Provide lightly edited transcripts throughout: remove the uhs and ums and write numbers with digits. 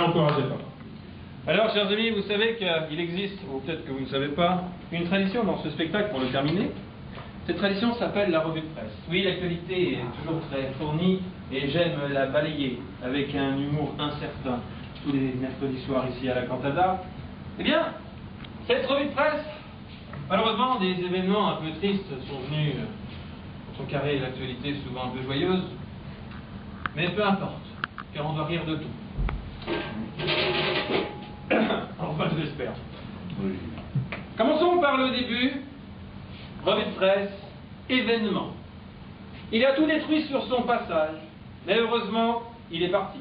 l'encourageais pas. Alors, chers amis, vous savez qu'il existe, ou peut-être que vous ne savez pas, une tradition dans ce spectacle, pour le terminer. Cette tradition s'appelle la revue de presse. Oui, l'actualité est toujours très fournie et j'aime la balayer avec un humour incertain tous les mercredis soirs ici à la Cantada. Eh bien, cette revue de presse, malheureusement, des événements un peu tristes sont venus contrecarrer l'actualité souvent un peu joyeuse. Mais peu importe, car on doit rire de tout. Enfin, je l'espère. Oui. Commençons par le début. Revue de presse, événement. Il a tout détruit sur son passage, mais heureusement, il est parti.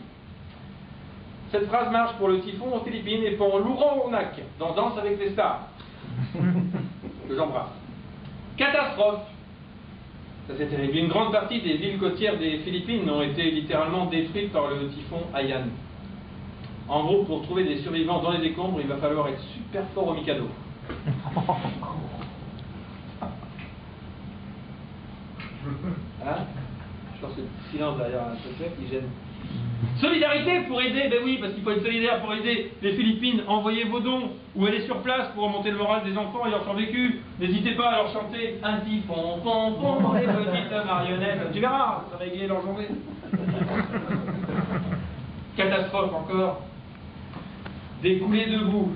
Cette phrase marche pour le typhon aux Philippines et pour l'Ouronac dans Danse avec les stars. Que j'embrasse. Catastrophe. Ça c'est terrible. Une grande partie des villes côtières des Philippines ont été littéralement détruites par le typhon Haiyan. En gros, pour trouver des survivants dans les décombres, il va falloir être super fort au Mikado. Hein? Je pense que le silence derrière un secret qui gêne. Solidarité pour aider, ben oui, parce qu'il faut être solidaire pour aider les Philippines. Envoyez vos dons ou allez sur place pour remonter le moral des enfants et leur survécu. N'hésitez pas à leur chanter un typhon, pom, pom, les petites marionnettes. Tu verras, ça va égayer leur journée. Catastrophe encore. Des coulées de boue.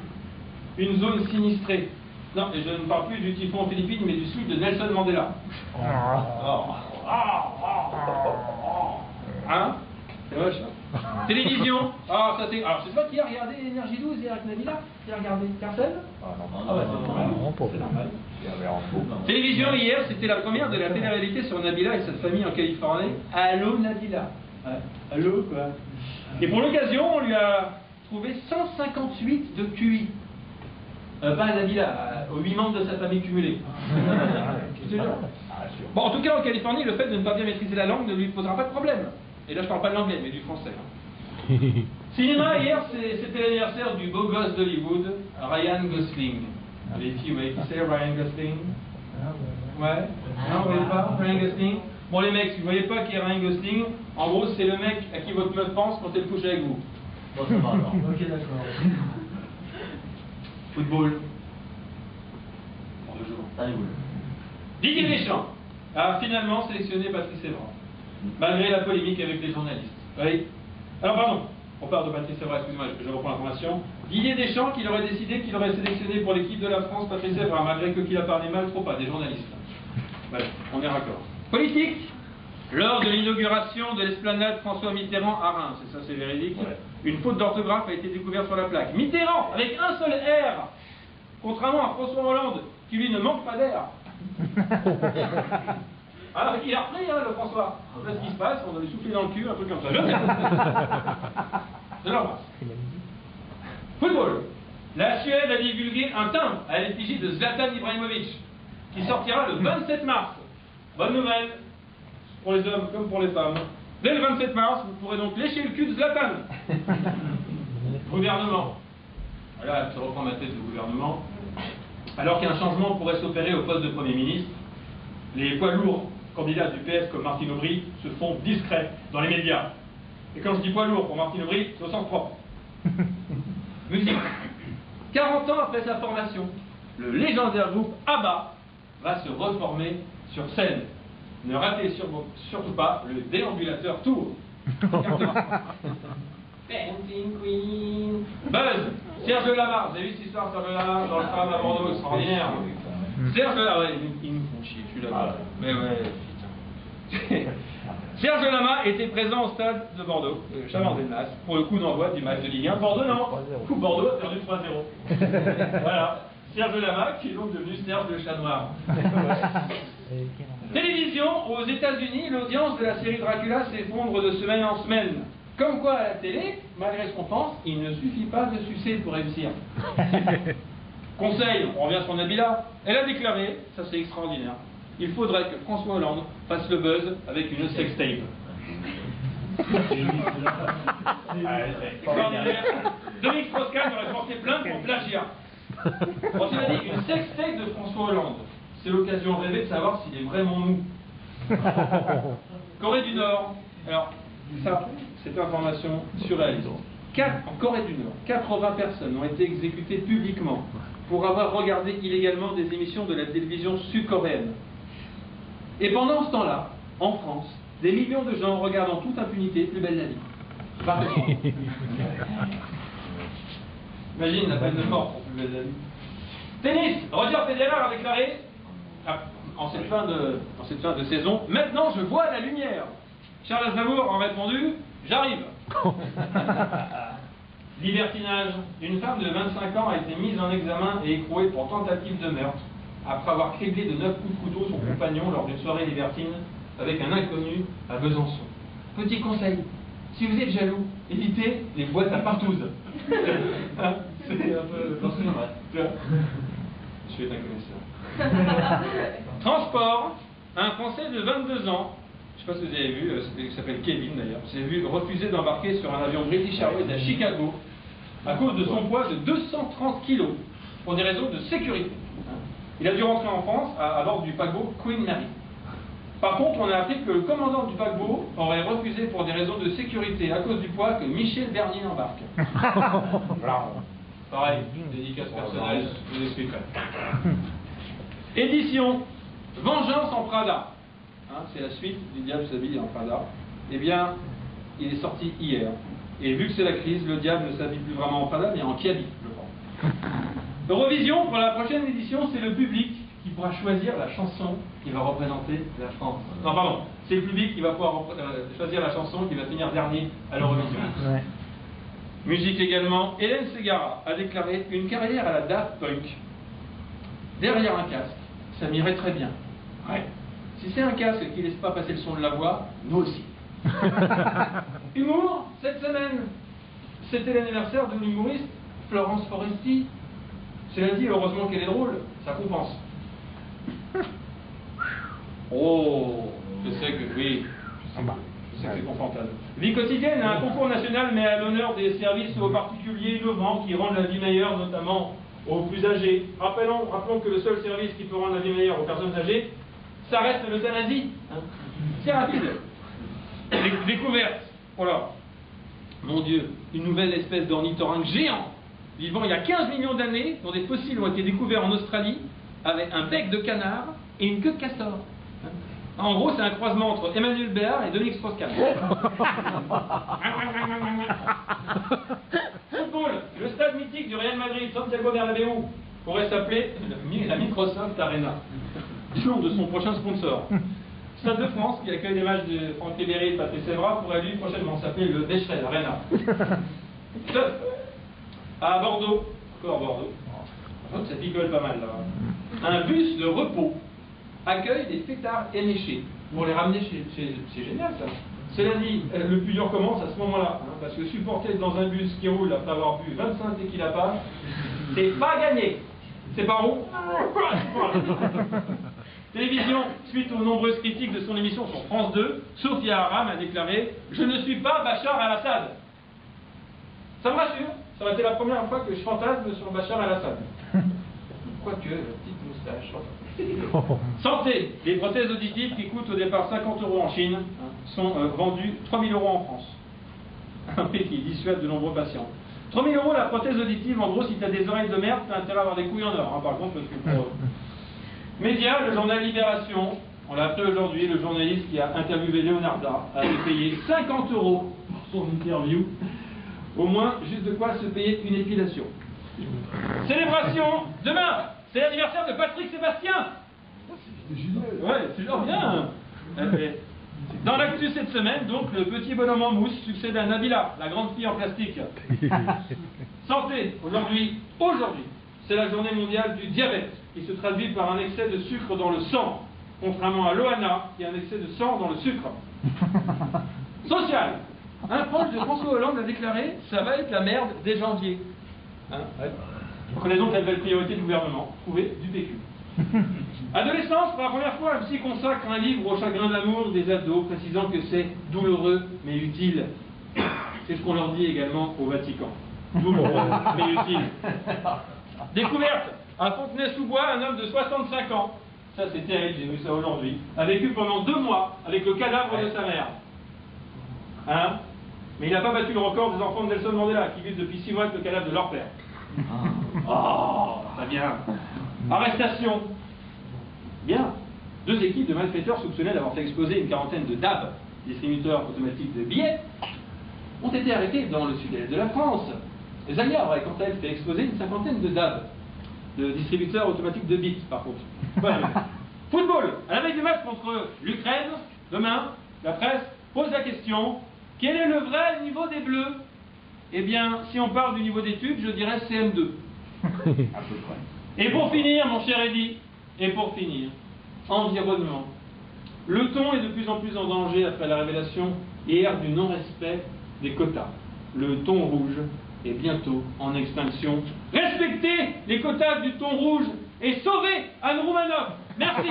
Une zone sinistrée. Non, et je ne parle plus du typhon aux Philippines, mais du slip de Nelson Mandela. Hein? C'est moche, hein? Télévision. Ah, ça c'est. Alors, c'est toi qui as regardé Énergie 12 et avec Nabila? Qui a regardé Carcel? Ah, ouais, c'est normal. Télévision hier, c'était la première de la télé-réalité sur Nabila et sa famille en Californie. Allô, Nabila? Ouais. Allô, quoi? Et pour l'occasion, on lui a trouvé 158 de QI. Pas à Nabila, aux 8 membres de sa famille cumulée. Bon, en tout cas, en Californie, le fait de ne pas bien maîtriser la langue ne lui posera pas de problème. Et là, je parle pas de l'anglais, mais du français. Hein. Cinéma, hier, c'était l'anniversaire du beau gosse d'Hollywood, Ryan Gosling. Les filles, vous voyez qui c'est, Ryan Gosling? Ouais? Non, vous voyez pas, Ryan Gosling? Bon, les mecs, si vous voyez pas qui est Ryan Gosling, en gros, c'est le mec à qui votre meuf pense quand elle couche avec vous. Bon, ça va, alors. Ok, d'accord. Football. Pour 2 jours. Allez, oui. Didier Deschamps a finalement sélectionné Patrice Evra, malgré la polémique avec les journalistes. Oui. Alors, pardon, on parle de Patrice Evra, excusez-moi, je reprends l'information. Didier Deschamps qu'il aurait décidé qu'il aurait sélectionné pour l'équipe de la France Patrice Evra, malgré qu'il a parlé mal trop pas des journalistes. Voilà, on est raccord. Politique. Lors de l'inauguration de l'esplanade François Mitterrand à Reims, et ça c'est véridique, ouais. Une faute d'orthographe a été découverte sur la plaque. Mitterrand, avec un seul R, contrairement à François Hollande, qui lui ne manque pas d'air. Alors il a repris, hein, le François. Là, ce qui se passe, on va lui souffler dans le cul, un truc comme ça. Je sais. Je l'embrasse. Football. La Suède a divulgué un timbre à l'effigie de Zlatan Ibrahimovic, qui sortira le 27 mars. Bonne nouvelle. Pour les hommes comme pour les femmes. Dès le 27 mars, vous pourrez donc lécher le cul de Zlatan. Gouvernement. Voilà, je reprends ma tête de gouvernement. Alors qu'un changement pourrait s'opérer au poste de Premier ministre, les poids lourds candidats du PS comme Martine Aubry se font discrets dans les médias. Et quand je dis poids lourd pour Martine Aubry, c'est au sens propre. Musique. 40 ans après sa formation, le légendaire groupe ABBA va se reformer sur scène. Ne ratez surtout pas le déambulateur tour. Dancing Queen. Buzz. Serge Delamarre. Vous avez vu cette histoire, Serge Delamarre, dans le tram à Bordeaux, extraordinaire. Serge Delamarre, ouais, ils nous font chier, je suis là. Mais ouais, putain. Serge Delamarre était présent au stade de Bordeaux, Chalandé-de-Nas, pour le coup d'envoi du match de Ligue 1. Bordeaux, non. Bordeaux a perdu 3-0. Voilà. Serge Delamarre, qui est donc devenu Serge le chat noir. Télévision, aux États-Unis, l'audience de la série Dracula s'effondre de semaine en semaine. Comme quoi, à la télé, malgré ce qu'on pense, il ne suffit pas de sucer pour réussir. Conseil, on revient sur Nabila. Elle a déclaré, ça c'est extraordinaire, il faudrait que François Hollande fasse le buzz avec une sextape. Extraordinaire. Dominique Strauss-Kahn aurait porté plainte pour plagiat. Bon, tu m'as dit, une sextape de François Hollande. C'est l'occasion rêvée de savoir s'il est vraiment mou. Corée du Nord. Alors, ça, c'est information surréaliste. En Corée du Nord, 80 personnes ont été exécutées publiquement pour avoir regardé illégalement des émissions de la télévision sud-coréenne. Et pendant ce temps-là, en France, des millions de gens regardent en toute impunité Plus belle la vie. Parfaitement. Imagine la peine de mort pour Plus belle la vie. Tennis, Roger Federer a déclaré en cette fin de saison, maintenant je vois la lumière. Charles Aznavour a répondu, j'arrive. Libertinage. Une femme de 25 ans a été mise en examen et écrouée pour tentative de meurtre après avoir criblé de 9 coups de couteau son compagnon lors d'une soirée libertine avec un inconnu à Besançon. Petit conseil, si vous êtes jaloux, évitez les boîtes à partouze. Hein, c'est un peu... Je suis un connaisseur. Transport, un Français de 22 ans, je ne sais pas si vous avez vu, il s'appelle Kevin d'ailleurs, s'est vu refuser d'embarquer sur un avion British Airways à Chicago à cause de son poids de 230 kilos pour des raisons de sécurité. Il a dû rentrer en France à bord du paquebot Queen Mary. Par contre, on a appris que le commandant du paquebot aurait refusé pour des raisons de sécurité à cause du poids que Michel Bernier embarque. Pareil, dédicace personnelle, je vous expliquerai. Édition Vengeance en Prada. Hein, c'est la suite du Diable s'habille en Prada. Eh bien, il est sorti hier. Et vu que c'est la crise, le diable ne s'habille plus vraiment en Prada, mais en Kiabi, je pense. Eurovision, pour la prochaine édition, c'est le public qui pourra choisir la chanson qui va représenter la France. Non, pardon, c'est le public qui va pouvoir choisir la chanson qui va finir dernier à l'Eurovision. Ouais. Musique également, Hélène Ségara a déclaré une carrière à la Daft Punk. Derrière un casque, ça m'irait très bien. Ouais. Si c'est un casque qui ne laisse pas passer le son de la voix, nous aussi. Humour, cette semaine, c'était l'anniversaire de l'humoriste Florence Foresti. Cela dit, heureusement qu'elle est drôle, ça compense. Oh, je sais que oui, je sais que c'est confrontable. Vie quotidienne, un concours national met à l'honneur des services aux particuliers innovants qui rendent la vie meilleure, notamment aux plus âgés. Rappelons que le seul service qui peut rendre la vie meilleure aux personnes âgées, ça reste l'euthanasie. Hein. C'est rapide. Découverte. Voilà. Mon Dieu, une nouvelle espèce d'ornithorynque géant, vivant il y a 15 millions d'années, dont des fossiles ont été découverts en Australie, avec un bec de canard et une queue de castor. En gros, c'est un croisement entre Emmanuel Béard et Dominique Strauss-Kahn. Football, le stade mythique du Real Madrid, Santiago Bernabéu, pourrait s'appeler la Microsoft Arena, du nom de son prochain sponsor. Stade de France, qui accueille les matchs de Franck Ribéry et de Patrice Evra, pourrait lui prochainement s'appeler le Becherel Arena. À Bordeaux, encore Bordeaux, ça picole pas mal là. Un bus de repos accueille des fêtards éméchés pour les ramener chez... C'est génial ça. Cela dit, le plus dur commence à ce moment-là, hein, parce que supporter dans un bus qui roule après avoir bu 25 tequila, c'est pas gagné. C'est pas rond. Télévision, suite aux nombreuses critiques de son émission sur France 2, Sophia Aram a déclaré « Je ne suis pas Bachar al-Assad ». Ça me rassure, ça aurait été la première fois que je fantasme sur Bachar al-Assad. Quoique, petite moustache. Santé, les prothèses auditives qui coûtent au départ 50 € en Chine sont vendues 3 000 € en France. Un prix qui dissuade de nombreux patients. 3 000 € la prothèse auditive, en gros, si tu as des oreilles de merde, tu as intérêt à avoir des couilles en or, hein, par contre, parce que pour... Média, le journal Libération, on l'a appris aujourd'hui, le journaliste qui a interviewé Leonarda a été payé 50 € pour son interview, au moins juste de quoi se payer une épilation. Célébration, demain, c'est l'anniversaire de Patrick Sébastien. Ouais, c'est genre bien. Dans l'actu cette semaine, donc, le petit bonhomme en mousse succède à Nabila, la grande fille en plastique. Santé, aujourd'hui, c'est la journée mondiale du diabète, qui se traduit par un excès de sucre dans le sang, contrairement à Loana, qui a un excès de sang dans le sucre. Social, un proche de François Hollande a déclaré « ça va être la merde dès janvier hein, ». Ouais. Prenez donc la nouvelle priorité du gouvernement, trouver du PQ. Adolescence, pour la première fois, un psy consacre un livre au chagrin d'amour des ados, précisant que c'est douloureux mais utile. C'est ce qu'on leur dit également au Vatican. Douloureux mais utile. Découverte, à Fontenay-sous-Bois, un homme de 65 ans, ça c'est terrible, j'ai vu ça aujourd'hui, a vécu pendant 2 mois avec le cadavre de sa mère. Hein? Mais il n'a pas battu le record des enfants de Nelson Mandela, qui vivent depuis 6 mois avec le cadavre de leur père. Oh, très bien. Arrestation. Bien. 2 équipes de malfaiteurs soupçonnés d'avoir fait exploser une quarantaine de DAB, distributeurs automatiques de billets, ont été arrêtés dans le sud-est de la France. Zalia aurait quant à elle fait exploser une cinquantaine de DAB, de distributeurs automatiques de bits, par contre. Voilà. Football. À la veille du match contre l'Ukraine, demain, la presse pose la question: quel est le vrai niveau des Bleus? Eh bien, si on parle du niveau d'études, je dirais CM2. À peu près. Et pour finir, mon cher Eddy, environnement. Le thon est de plus en plus en danger après la révélation hier du non-respect des quotas. Le thon rouge est bientôt en extinction. Respectez les quotas du thon rouge et sauvez Anne Roumanoff. Merci.